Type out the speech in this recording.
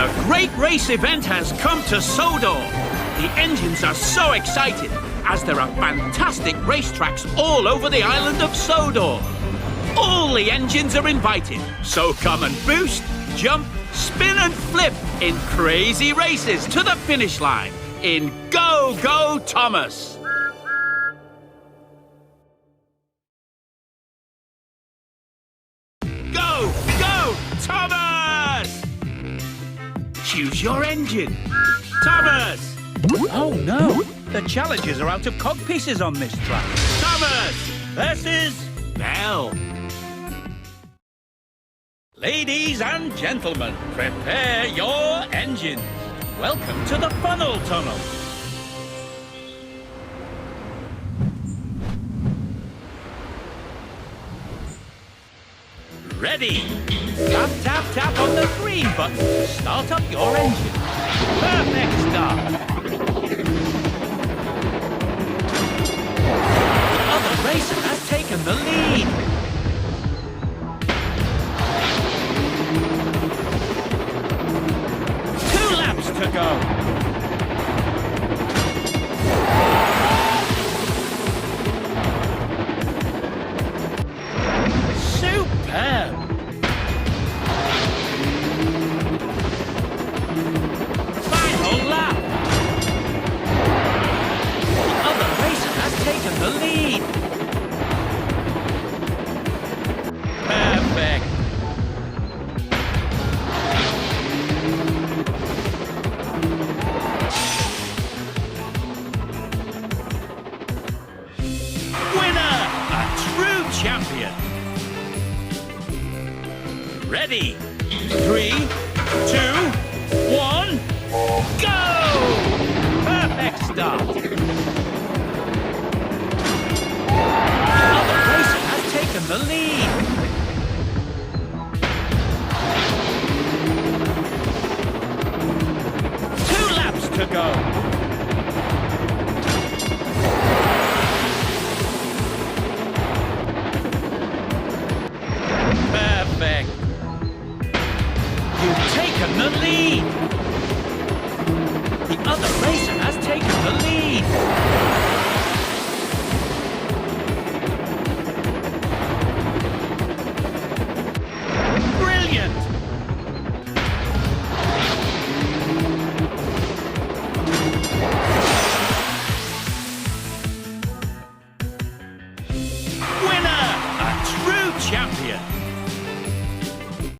The great race event has come to Sodor. The engines are so excited as there are fantastic racetracks all over the island of Sodor. All the engines are invited, so come and boost, jump, spin and flip in crazy races to the finish line in Go, Go, Thomas! Go, go, Thomas! Choose your engine. Thomas! Oh no, the challengers are out of cog pieces on this track. Thomas! This is Bell. Ladies and gentlemen, prepare your engines. Welcome to the funnel tunnel. Ready? Tap, tap, tap on the green button to start up your engine. Perfect start. The other racer has taken the lead. 2 laps to go. Superb! Final lap! The other racer has taken the lead. Perfect! Winner! A true champion! Ready? 3, 2, 1, go! Perfect start. The other racer has taken the lead. 2 laps to go. Perfect. You've taken the lead. The other racer has taken the lead. Brilliant. Winner, a true champion.